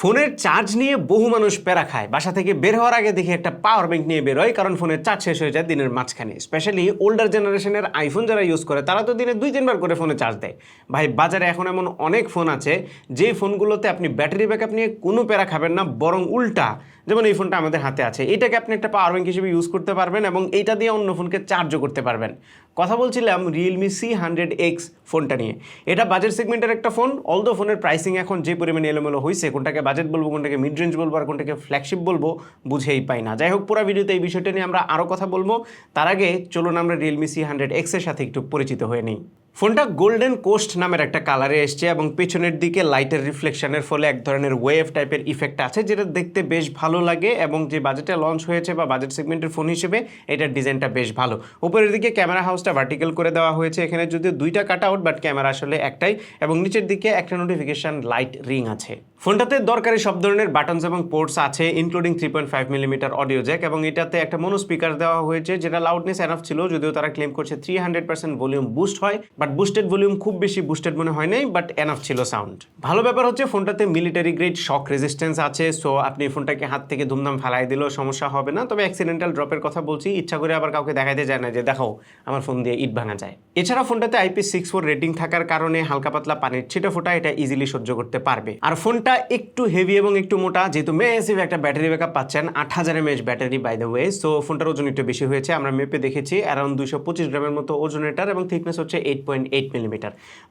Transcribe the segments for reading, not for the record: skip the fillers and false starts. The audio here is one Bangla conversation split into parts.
ফোনের চার্জ নিয়ে বহু মানুষ প্যারা খায়। বাসা থেকে বের হওয়ার আগে দেখি একটা পাওয়ার ব্যাংক নিয়ে বের হয়, কারণ ফোনের চার্জ শেষ হয়ে যায় দিনের মাঝখানে। স্পেশালি ওল্ডার জেনারেশনের আইফোন যারা ইউজ করে তারা তো দিনে 2-3 বার করে ফোনে চার্জ দেয়। ভাই, বাজারে এখন এমন অনেক ফোন আছে যে ফোনগুলোতে আপনি ব্যাটারি ব্যাকআপ নিয়ে কোনো প্যারা খাবেন না, বরং উল্টা। যেমন এই ফোনটা আমাদের হাতে আছে, এটাকে আপনি একটা পাওয়ার ব্যাংক হিসেবে ইউজ করতে পারবেন এবং এইটা দিয়ে অন্য ফোনকে চার্জও করতে পারবেন। কথা বলছিলাম রিয়েলমি C100X ফোনটা নিয়ে। এটা বাজেট সেগমেন্টের একটা ফোন, অলদো ফোনের প্রাইসিং এখন যে পরিমাণে এলোমেলো হয়েছে, কোনটাকে বাজেট বলবো, কোনটাকে মিড রেঞ্জ বলবো, আর কোনটাকে ফ্ল্যাগশিপ বলবো বুঝেই পাই না। যাই হোক, পুরো ভিডিওতে এই বিষয়টা নিয়ে আমরা আরও কথা বলবো। তার আগে চলুন আমরা রিয়েলমি C100X এর সাথে একটু পরিচিত হয়ে নিই। ফোনটা গোল্ডেন কোস্ট নামের একটা কালারে এসছে এবং পেছনের দিকে লাইটের রিফ্লেকশনের ফলে এক ধরনের ওয়েভ টাইপের ইফেক্ট আছে, যেটা দেখতে বেশ ভালো লাগে। এবং যে বাজেটে লঞ্চ হয়েছে বা বাজেট সেগমেন্টের ফোন হিসেবে এটার ডিজাইনটা বেশ ভালো। উপরের দিকে ক্যামেরা হাউসটা ভার্টিক্যাল করে দেওয়া হয়েছে, এখানে যদিও দুইটা কাট আউট, বাট ক্যামেরা আসলে একটাই। এবং নিচের দিকে একটা নোটিফিকেশন লাইট রিং আছে। ফোনটাতে দরকারি সব ধরনের বাটনস এবং পোর্টস আছে, ইনক্লুডিং 3.5mm অডিও জ্যাক, এবং এটাতে একটা মনো স্পিকার দেওয়া হয়েছে, যেটা লাউডনেস এনাফ ছিল। যদিও তারা ক্লেম করছে 300% ভলিউম বুস্ট হয়, বাট বুস্টেড ভলিউম খুব বেশি বুস্টেড মনে হয় নাই, বাট এনাফ ছিল সাউন্ড। ভালো ব্যাপার হচ্ছে ফোনটাতে মিলিটারি গ্রেড শক রেজিস্ট্যান্স আছে, সো আপনি ফোনটাকে হাত থেকে ধুমধাম ফালাই দিলেও সমস্যা হবে না। তবে অ্যাক্সিডেন্টাল ড্রপের কথা বলছি, ইচ্ছা করে আবার কাউকে দেখাইতে যায় না যে দেখো আমার ফোন দিয়ে ইট ভাঙা যায়। এছাড়া ফোনটাতে IP64 রেটিং থাকার কারণে হালকা পাতলা পানির ছিটে ফোটা এটা ইজিলি সহ্য করতে পারবে। আর ফোনটা একটু হেভি এবং একটু মোটা, যেহেতু ম্যাসিভ একটা ব্যাটারি ব্যাকআপ পাচ্ছেন, 8000 mAh battery by the way. So ফোনটার ওজন একটু বেশি হয়েছে, আমরা মেপে দেখেছি অ্যারাউন্ড 225 গ্রামের মতো ওজন এটার, এবং থিকনেস হচ্ছে 8.8mm।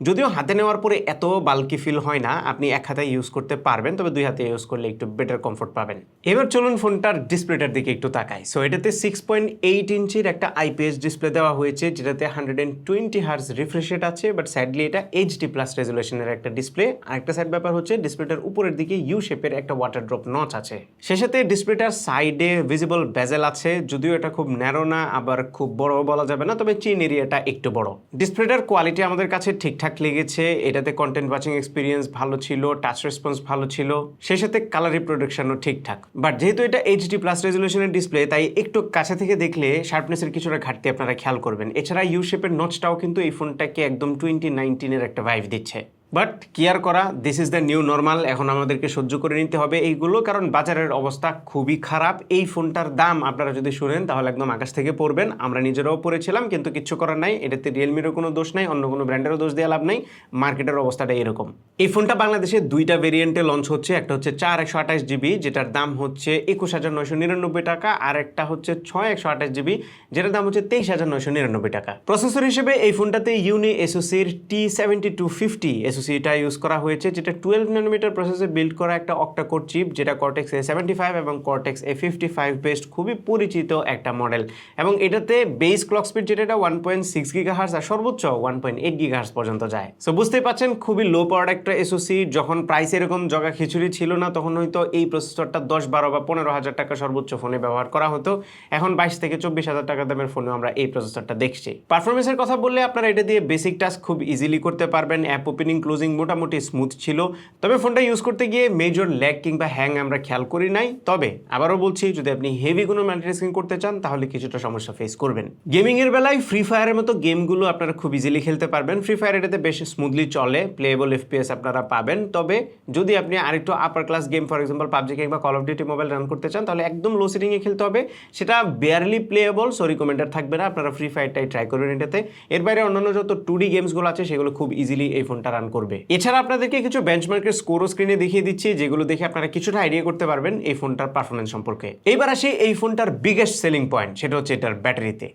যদিও হাতে নেওয়ার পরে এত বাল্কি ফিল হয় না, আপনি এক হাতে ইউজ করতে পারবেন, তবে দুই হাতে ইউজ করলে একটু বেটার কমফোর্ট পাবেন। এবার চলুন ফোনটার ডিসপ্লেটার দিকে একটু তাকাই। সো এটাতে 6.8 ইঞ্চির একটা IPS ডিসপ্লে দেওয়া হয়েছে, যেটাতে 120 হার্জ রিফ্রেশ রেট আছে, বাট স্যাডলি এটা HD+ রেজুলেশনের একটা ডিসপ্লে। আর একটা সাইড ব্যাপার হচ্ছে ডিসপ্লেটার উপরের দিকে ইউ শেপের একটা ওয়াটার ড্রপ নচ আছে। শেষেতে ডিসপ্লেটার সাইডে ভিজিবল বেজেল আছে, যদিও এটা খুব ন্যারো না, আবার খুব বড় বলা যাবে না, তবে চিন এরিয়াটা একটু বড়। ডিসপ্লেটার কোয়ালিটি আমাদের কাছে ঠিকঠাক লেগেছে। এটাতে কন্টেন্ট ওয়াচিং এক্সপিরিয়েন্স ভালো ছিল, টাচ রেসপন্স ভালো ছিল, শেষেতে কালার রিপ্রোডাকশনও ঠিকঠাক। বাট যেহেতু এটা HD+ রেজুলেশনের ডিসপ্লে, তাই একটু কাছে থেকে দেখলে শার্পনেসের কিছুটা ঘাটতি আপনারা খেয়াল করবেন। এছাড়া ইউ শেপের নচটাও কিন্তু এই ফোনটাকে একদম 2019 একটা ভাইব দিচ্ছে। বাট কি আর করা, this is the new normal. এখন আমাদেরকে সহ্য করে নিতে হবে এইগুলো, কারণ বাজারের অবস্থা খুবই খারাপ। এই ফোনটার দাম আপনারা যদি শুনেন তাহলে একদম আকাশ থেকে পড়বেন। আমরা নিজেরাও পড়েছিলাম, কিন্তু কিচ্ছু করার নাই। এটাতে রিয়েলমিরও কোনো দোষ নাই, অন্য কোনো ব্র্যান্ডেরও দোষ দেওয়া লাভ নাই। মার্কেটের অবস্থাটা এরকম। এই ফোনটা বাংলাদেশে দুইটা ভেরিয়েন্টে লঞ্চ হচ্ছে। একটা হচ্ছে 4/128GB, যেটার দাম হচ্ছে 21999 টাকা, আর একটা হচ্ছে 6/128GB, যেটার দাম হচ্ছে 23999 টাকা। প্রসেসর হিসেবে এই ফোনটাতে ইউনি এসওসির T7250 এটা ইউজ করা হয়েছে, যেটা 12nm প্রসেসে বিল্ড করা একটা অক্টা কোর চিপ, যেটা Cortex A75 এবং Cortex A55 বেসড, খুবই পরিচিত একটা মডেল। এবং এটাতে বেস ক্লক স্পিড যেটা 1.6 GHz আর সর্বোচ্চ 1.8 GHz পর্যন্ত যায়। সো বুঝতেই পাচ্ছেন খুবই লো পাওয়ার একটা এসওসি। যখন প্রাইস এরকম জগা খিচুড়ি ছিল না, তখন হয়তো এই প্রসেসরটা 10, 12 বা 15,000 টাকা সর্বোচ্চ ফোনে ব্যবহার করা হতো। এখন 22 থেকে 24,000 টাকা দামের ফোনেও আমরা এই প্রসেসরটা দেখছি। পারফরমেন্সের কথা বললে আপনারা এটা দিয়ে বেসিক টাস্ক খুব ইজিলি করতে পারবেন। অ্যাপ ওপেনিং ক্লোজিং মোটামুটি স্মুথ ছিল, তবে ফোনটা ইউজ করতে গিয়ে মেজর ল্যাগ কিংবা হ্যাং আমরা খেয়াল করি নাই। তবে আবারও বলছি, যদি আপনি হেভি কোনো মাল্টিটাস্কিং করতে চান তাহলে কিছুটা সমস্যা ফেস করবেন। গেমিং এর বেলায় ফ্রি ফায়ারের মতো গেমগুলো আপনারা খুব ইজিলি খেলতে পারবেন। ফ্রি ফায়ার এটাতে বেশ স্মুথলি চলে, প্লেয়েবল FPS আপনারা পাবেন। তবে যদি আপনি আরেকটু upper class game, for example PUBG কিংবা call of duty mobile run করতে চান, তাহলে একদম লো সেটিংয়ে খেলতে হবে। সেটা বেয়ারলি প্লেয়েবল, সো রিকমেন্ডেড থাকবে না। আপনারা ফ্রি ফায়ারটাই ট্রাই করবেন এটাতে। এর বাইরে অন্যান্য যত 2D গেমসগুলো আছে সেগুলো খুব ইজিলি এই ফোনটা রান করবে। এছাড়া আপনাদেরকে কিছু বেঞ্চমার্কের স্কোরও স্ক্রিনে দেখিয়ে দিচ্ছি, যেগুলো দেখে আপনারা কিছুটা আইডিয়া করতে পারবেন এই ফোনটার পারফরমেন্স সম্পর্কে। এইবার আসি এই ফোনটার বিগেস্ট সেলিং পয়েন্ট, সেটা হচ্ছে এটার ব্যাটারিতে।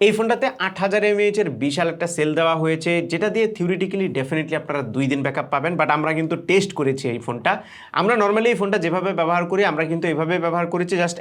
এই ফোনটাতে 8000 mAh এর বিশাল একটা সেল দেওয়া হয়েছে, যেটা দিয়ে থিওরিটিক্যালি ডেফিনেটলি আপনারা 2 দিন ব্যাকআপ পাবেন। বাট আমরা কিন্তু টেস্ট করেছি এই ফোনটা। আমরা নর্মালি এই ফোনটা যেভাবে ব্যবহার করি, আমরা কিন্তু এইভাবে ব্যবহার করেছি জাস্ট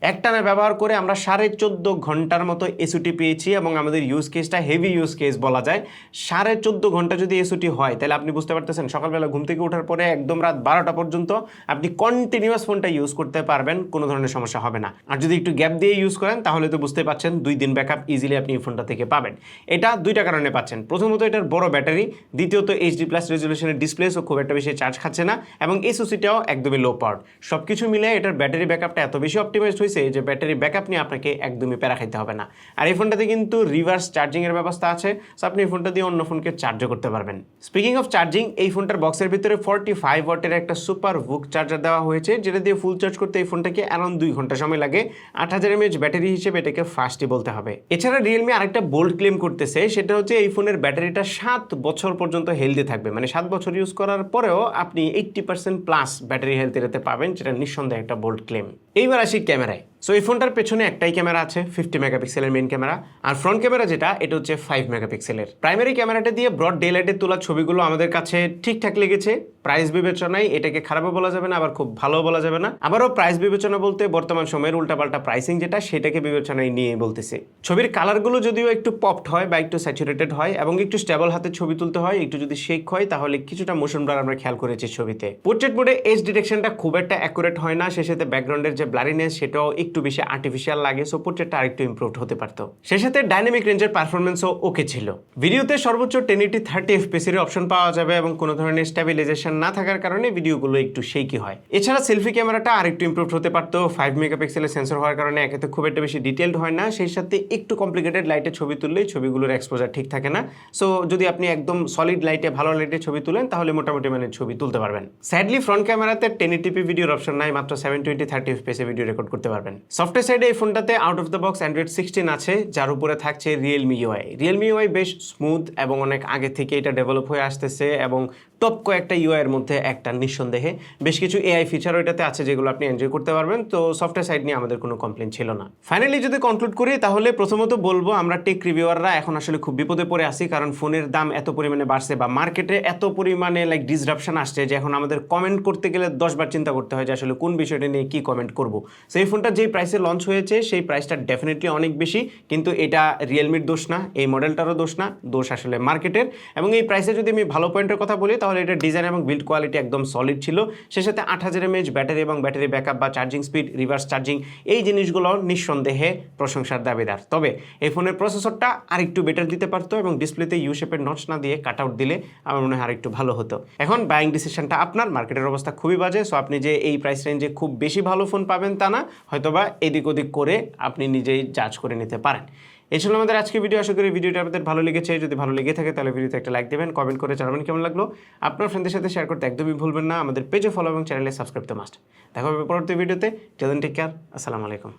একটানা ব্যবহার করে আমরা 14.5 ঘন্টার মতো এসওটি পেয়েছি। এবং আমাদের ইউজ কেসটা হেভি ইউজ কেস বলা যায়। 14.5 ঘন্টা যদি এসওটি হয়, তাহলে আপনি বুঝতে পারতেছেন সকালবেলা ঘুম থেকে ওঠার পরে একদম রাত 12টা পর্যন্ত আপনি কন্টিনিউয়াস ফোনটা ইউজ করতে পারবেন, কোনো ধরনের সমস্যা হবে না। আর যদি একটু গ্যাপ দিয়ে ইউজ করেন তাহলে তো বুঝতে পারছেন 2 দিন ব্যাকআপ ইজিলি আপনি এই ফোনটা থেকে পাবেন। এটা দুইটা কারণে পাচ্ছেন। প্রথমত এটার বড় ব্যাটারি, দ্বিতীয়ত HD+ রেজলিউশনের ডিসপ্লে, সো খুব একটা বেশি চার্জ খাচ্ছে না, এবং SoC-টাও একদমই লো পাওয়ার। সব কিছু মিলে এটার ব্যাটারি ব্যাকআপটা এত বেশি অপটিমাইজড হয়েছে যে ব্যাটারি ব্যাকআপ নিয়ে আপনাকে একদমই প্যারা খাইতে হবে না। আর এই ফোনটাতে কিন্তু রিভার্স চার্জিংয়ের ব্যবস্থা আছে, সো আপনি এই ফোনটা দিয়ে অন্য ফোনকে চার্জও করতে পারবেন। স্পিকিং অফ চার্জিং, এই ফোনটার বক্সের ভিতরে 45 ওয়াটের একটা সুপার VOOC চার্জার দেওয়া হয়েছে, যেটা দিয়ে ফুল চার্জ করতে এই ফোনটাকে অ্যারাউন্ড 2 ঘন্টা সময় লাগে। 8000 mAh ব্যাটারি হিসেবে এটাকে ফাস্টই বলতে হবে। এছাড়া রিয়েলমি আরেকটা বোল্ড ক্লেম করতেছে, সেটা হচ্ছে এই ফোনের ব্যাটারিটা 7 বছর পর্যন্ত হেলদি থাকবে। মানে 7 বছর ইউজ করার পরেও আপনি 80% প্লাস ব্যাটারি হেলথ এটাতে পাবেন, যেটা নিঃসন্দেহে একটা বোল্ড ক্লেম। এইবার আসি ক্যামেরায়। সো এই ফোনটার পেছনে একটাই ক্যামেরা আছে, 50 মেগাপিক্সেলের মেইন ক্যামেরা, আর ফ্রন্ট ক্যামেরা যেটা এটা হচ্ছে 5 মেগাপিক্সেলের। প্রাইমারি ক্যামেরাটা দিয়ে ব্রড ডে লাইটে তোলা ছবিগুলো আমাদের কাছে ঠিকঠাক লেগেছে। প্রাইস বিবেচনায় এটাকে খারাপও বলা যাবে না, আবার খুব ভালো বলা যাবে না। আবারও প্রাইস বিবেচনা বলতে বর্তমান সময়ের উল্টাপাল্টা প্রাইসিং যেটা, সেটাকে বিবেচনায় নিয়ে বলতেছি। ছবির কালারগুলো যদিও একটু পপড হয় বা একটু স্যাচুরেটেড হয় এবং একটু স্টেবল হাতে ছবি তুলতে হয়, একটু যদি শেক হয় তাহলে কিছুটা মোশন ব্লার আমরা খেয়াল করেছি ছবিতে। পোর্ট্রেট মোডে এজ ডিটেকশনটা খুব একটা অ্যাকুরেট হয় না, সে সাথে ব্যাকগ্রাউন্ডের যে ব্লারিনেস সেটাও একটু বেশি আর্টিফিশিয়াল লাগে, সো পোর্ট্রেটটা আরেকটু ইমপ্রুভড হতে পারতো। সে সাথে ডাইনামিক রেঞ্জের পারফরমেন্সও ওকে ছিল। ভিডিওতে সর্বোচ্চ 1080 30 FPS এর অপশন পাওয়া যাবে এবং কোনো ধরনের স্টেবিলাইজেশন না থাকার কারণে ভিডিওগুলো একটু শেকি হয়। এছাড়া সেলফি ক্যামেরাটা আরেকটু ইমপ্রুভড হতে পারতো। 5 মেগাপিক্সেলের সেন্সর হওয়ার কারণে একেতে খুব একটা বেশি ডিটেইলড হয় না, সেই সাথে একটু কমপ্লিকেটেড লাইটে ছবি তুললেই ছবিগুলোর এক্সপোজার ঠিক থাকে না। সো যদি আপনি একদম সলিড লাইটে ভালো লাইটে ছবি তুলেন তাহলে মোটামুটি মানে ছবি তুলতে পারবেন। স্যাডলি ফ্রন্ট ক্যামেরাতে 1080p ভিডিওর অপশন নাই, মাত্র 720 30 FPS এ ভিডিও রেকর্ড করতে পারবেন। সফটওয়্যার সাইডে এই ফোনটাতে out of the box Android 16 আছে, যার উপরে থাকছে Realme UI। Realme UI বেশ স্মুথ এবং অনেক আগে থেকে এটা ডেভেলপ হয়ে আসতেছে এবং টপ কয়েকটা UI এর মধ্যে একটা নিঃসন্দেহে। বেশ কিছু AI ফিচারও এটাতে আছে যেগুলো আপনি এনজয় করতে পারবেন, তো সফটওয়্যার সাইড নিয়ে আমাদের কোনো কমপ্লেন ছিল না। ফাইনালি যদি কনক্লুড করি তাহলে প্রথমত বলবো আমরা টেক রিভিউয়াররা এখন আসলে খুব বিপদে পড়ে আছি, কারণ ফোনের দাম এত পরিমাণে বাড়ছে বা মার্কেটে এত পরিমাণে ডিসরাপশন আসছে যে এখন আমাদের কমেন্ট করতে গেলে 10 বার চিন্তা করতে হয় যে আসলে কোন বিষয়টা নিয়ে কি কমেন্ট করব। সেই ফোনটা যেই প্রাইসে লঞ্চ হয়েছে সেই প্রাইসটা ডেফিনেটলি অনেক বেশি, কিন্তু এটা রিয়েলমির দোষ না, এই মডেলটারও দোষ না, দোষ আসলে মার্কেটের। এবং এই প্রাইসে যদি আমি ভালো পয়েন্টের কথা বলি তাহলে এটা ডিজাইন এবং বিল্ড কোয়ালিটি একদম সলিড ছিল, সে সাথে 8000 mAh ব্যাটারি এবং ব্যাটারি ব্যাকআপ বা চার্জিং স্পিড, রিভার্স চার্জিং, এই জিনিসগুলো নিঃসন্দেহে প্রশংসার দাবিদার। তবে এই ফোনের প্রসেসরটা আরেকটু বেটার দিতে পারতো এবং ডিসপ্লেতে ইউ শেপের নচ না দিয়ে কাট আউট দিলে আমার মনে হয় আরেকটু ভালো হতো। এখন বাইং ডিসিশনটা আপনার, মার্কেটের অবস্থা খুবই বাজে, সো আপনি যে এই প্রাইস রেঞ্জে খুব বেশি ভালো ফোন পাবেন তা না, হয়তোবা এদিক ওদিক করে আপনি নিজেই জাজ করে নিতে পারেন। এই ছিল আমাদের আজকে ভিডিও। আশা করি ভিডিওটা আপনাদের ভালো লেগেছে। যদি ভালো লেগে থাকে তাহলে ভিডিওতে একটা লাইক দেবেন, কমেন্ট করে জানাবেন কেমন লাগলো। আপনার ফ্রেন্ডদের সাথে শেয়ার করতে একদমই ভুলবেন না। আমাদের পেজে ফলো এবং চ্যানেলে সাবস্ক্রাইব করতে মাস্ট। দেখা হবে পরবর্তী ভিডিওতে। টেক কেয়ার, আসসালামু আলাইকুম।